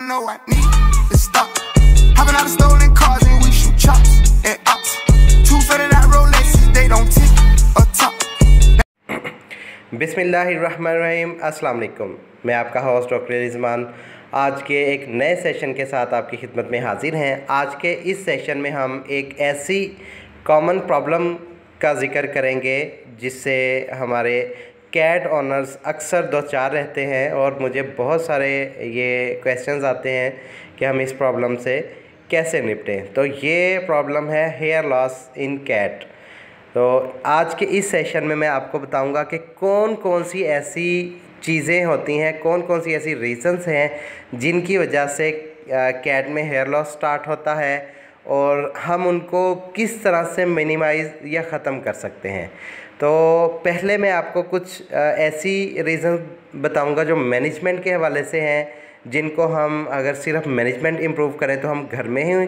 know I need to stop. Hopping out of stolen cars and we shoot chops at ops. Two for that Rolexes, they don't tick or top. बिस्मिल्लाहिर्रहमानिर्रहीम। अस्सलाम वालेकुम। मैं आपका host doctor Rizwan आज के एक नए सेशन के साथ आपकी खिदमत में हाजिर हैं। आज के इस सेशन में हम एक ऐसी कॉमन प्रॉब्लम का ज़िक्र करेंगे जिससे हमारे कैट ओनर्स अक्सर दो चार रहते हैं और मुझे बहुत सारे ये क्वेश्चंस आते हैं कि हम इस प्रॉब्लम से कैसे निपटें। तो ये प्रॉब्लम है हेयर लॉस इन कैट। तो आज के इस सेशन में मैं आपको बताऊंगा कि कौन कौन सी ऐसी चीज़ें होती हैं, कौन कौन सी ऐसी रीज़न्स हैं जिनकी वजह से कैट में हेयर लॉस स्टार्ट होता है और हम उनको किस तरह से मिनिमाइज़ या ख़त्म कर सकते हैं। तो पहले मैं आपको कुछ ऐसी रीज़न बताऊंगा जो मैनेजमेंट के हवाले से हैं, जिनको हम अगर सिर्फ मैनेजमेंट इम्प्रूव करें तो हम घर में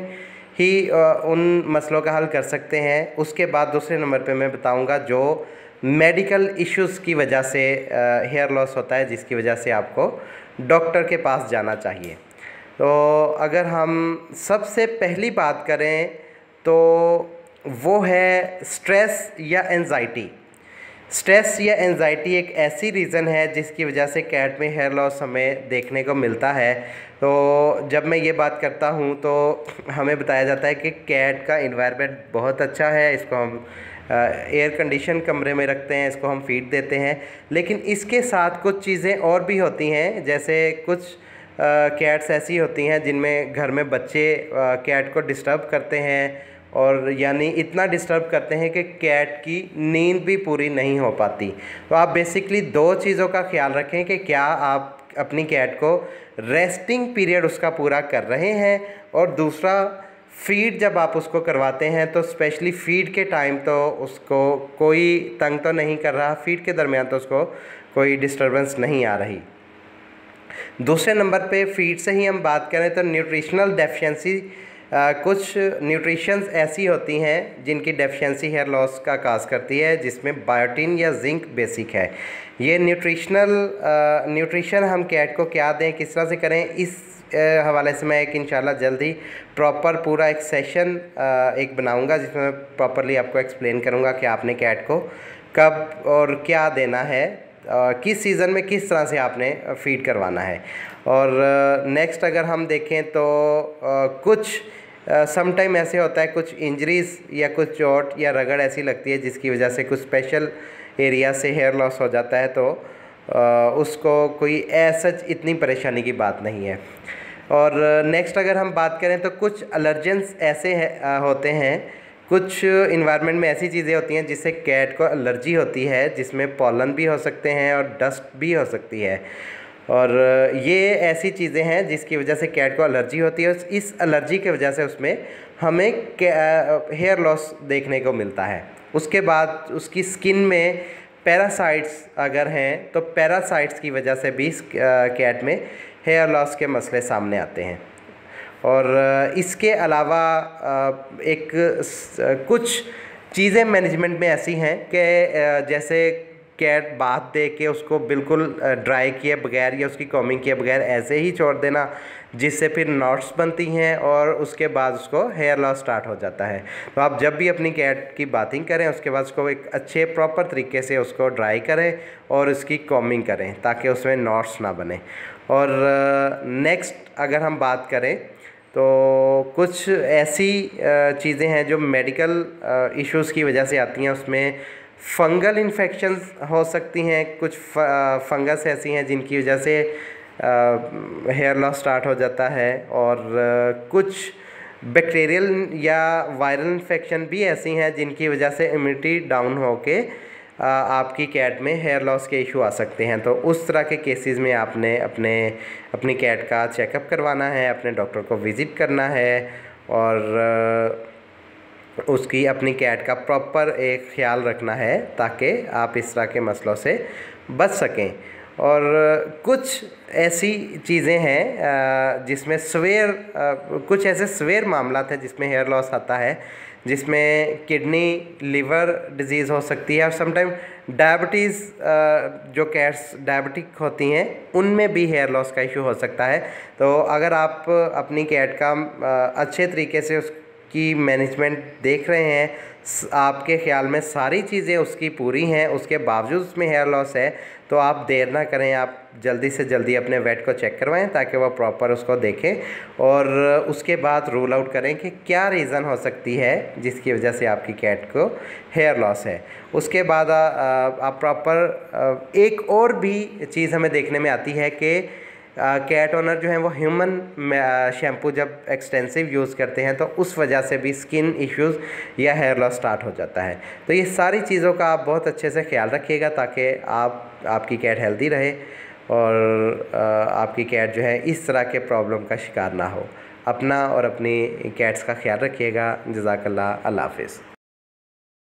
ही उन मसलों का हल कर सकते हैं। उसके बाद दूसरे नंबर पे मैं बताऊंगा जो मेडिकल इश्यूज़ की वजह से हेयर लॉस होता है, जिसकी वजह से आपको डॉक्टर के पास जाना चाहिए। तो अगर हम सबसे पहली बात करें तो वो है स्ट्रेस या एंजाइटी। स्ट्रेस या एंजाइटी एक ऐसी रीज़न है जिसकी वजह से कैट में हेयर लॉस हमें देखने को मिलता है। तो जब मैं ये बात करता हूँ तो हमें बताया जाता है कि कैट का इन्वायरमेंट बहुत अच्छा है, इसको हम एयर कंडीशन कमरे में रखते हैं, इसको हम फीड देते हैं। लेकिन इसके साथ कुछ चीज़ें और भी होती हैं, जैसे कुछ कैट्स ऐसी होती हैं जिनमें घर में बच्चे कैट को डिस्टर्ब करते हैं और यानी इतना डिस्टर्ब करते हैं कि कैट की नींद भी पूरी नहीं हो पाती। तो आप बेसिकली दो चीज़ों का ख्याल रखें कि क्या आप अपनी कैट को रेस्टिंग पीरियड उसका पूरा कर रहे हैं, और दूसरा फीड जब आप उसको करवाते हैं तो स्पेशली फ़ीड के टाइम तो उसको कोई तंग तो नहीं कर रहा, फ़ीड के दरमियान तो उसको कोई डिस्टर्बेंस नहीं आ रही। दूसरे नंबर पे फ़ीड से ही हम बात करें तो न्यूट्रिशनल डेफिशिएंसी, कुछ न्यूट्रिशंस ऐसी होती हैं जिनकी डेफिशिएंसी हेयर लॉस का काज करती है, जिसमें बायोटिन या जिंक बेसिक है। ये न्यूट्रिशन हम कैट को क्या दें, किस तरह से करें, इस हवाले से मैं एक इंशाल्लाह जल्दी प्रॉपर पूरा एक सेशन एक बनाऊंगा जिसमें मैं प्रॉपरली आपको एक्सप्लेन करूंगा कि आपने कैट को कब और क्या देना है, किस सीज़न में किस तरह से आपने फीड करवाना है। और नेक्स्ट अगर हम देखें तो कुछ समटाइम ऐसे होता है, कुछ इंजरीज़ या कुछ चोट या रगड़ ऐसी लगती है जिसकी वजह से कुछ स्पेशल एरिया से हेयर लॉस हो जाता है, तो उसको कोई ऐसा इतनी परेशानी की बात नहीं है। और नेक्स्ट अगर हम बात करें तो कुछ एलर्जेंस ऐसे होते हैं, कुछ इन्वायरमेंट में ऐसी चीज़ें होती हैं जिससे कैट को एलर्जी होती है, जिसमें पॉलन भी हो सकते हैं और डस्ट भी हो सकती है। और ये ऐसी चीज़ें हैं जिसकी वजह से कैट को एलर्जी होती है। इस एलर्जी की वजह से उसमें हमें हेयर लॉस देखने को मिलता है। उसके बाद उसकी स्किन में पैरासाइट्स अगर हैं तो पैरासाइट्स की वजह से भी इस कैट में हेयर लॉस के मसले सामने आते हैं। और इसके अलावा कुछ चीज़ें मैनेजमेंट में ऐसी हैं कि जैसे कैट बाथ दे के उसको बिल्कुल ड्राई किए बगैर या उसकी कॉमिंग किए बगैर ऐसे ही छोड़ देना, जिससे फिर नॉट्स बनती हैं और उसके बाद उसको हेयर लॉस स्टार्ट हो जाता है। तो आप जब भी अपनी कैट की बाथिंग करें उसके बाद उसको एक अच्छे प्रॉपर तरीके से उसको ड्राई करें और उसकी कॉमिंग करें ताकि उसमें नॉट्स ना बने। और नेक्स्ट अगर हम बात करें तो कुछ ऐसी चीज़ें हैं जो मेडिकल इश्यूज़ की वजह से आती हैं, उसमें फंगल इन्फेक्शंस हो सकती हैं। कुछ फंगस ऐसी हैं जिनकी वजह से हेयर लॉस स्टार्ट हो जाता है, और कुछ बैक्टीरियल या वायरल इन्फेक्शन भी ऐसी हैं जिनकी वजह से इम्यूनिटी डाउन होके आपकी कैट में हेयर लॉस के इशू आ सकते हैं। तो उस तरह के केसेस में आपने अपनी कैट का चेकअप करवाना है, अपने डॉक्टर को विज़िट करना है और उसकी अपनी कैट का प्रॉपर एक ख्याल रखना है ताकि आप इस तरह के मसलों से बच सकें। और कुछ ऐसी चीज़ें हैं जिसमें कुछ ऐसे स्वेयर मामला हैं जिसमें हेयर लॉस आता है, जिसमें किडनी लिवर डिजीज़ हो सकती है और समटाइम डायबिटीज़, जो कैट्स डायबिटिक होती हैं उनमें भी हेयर लॉस का इशू हो सकता है। तो अगर आप अपनी कैट का अच्छे तरीके से उसकी मैनेजमेंट देख रहे हैं, आपके ख्याल में सारी चीज़ें उसकी पूरी हैं, उसके बावजूद उसमें हेयर लॉस है, तो आप देर ना करें, आप जल्दी से जल्दी अपने वेट को चेक करवाएं ताकि वह प्रॉपर उसको देखें और उसके बाद रूल आउट करें कि क्या रीज़न हो सकती है जिसकी वजह से आपकी कैट को हेयर लॉस है। उसके बाद आप प्रॉपर एक और भी चीज़ हमें देखने में आती है कि कैट ओनर जो है वो ह्यूमन शैम्पू जब एक्सटेंसिव यूज़ करते हैं तो उस वजह से भी स्किन इश्यूज़ या हेयर लॉस स्टार्ट हो जाता है। तो ये सारी चीज़ों का आप बहुत अच्छे से ख्याल रखिएगा ताकि आपकी कैट हेल्दी रहे और आपकी कैट जो है इस तरह के प्रॉब्लम का शिकार ना हो। अपना और अपनी कैट्स का ख्याल रखिएगा। जज़ाकल्लाह, अल्लाह हाफ़िज़।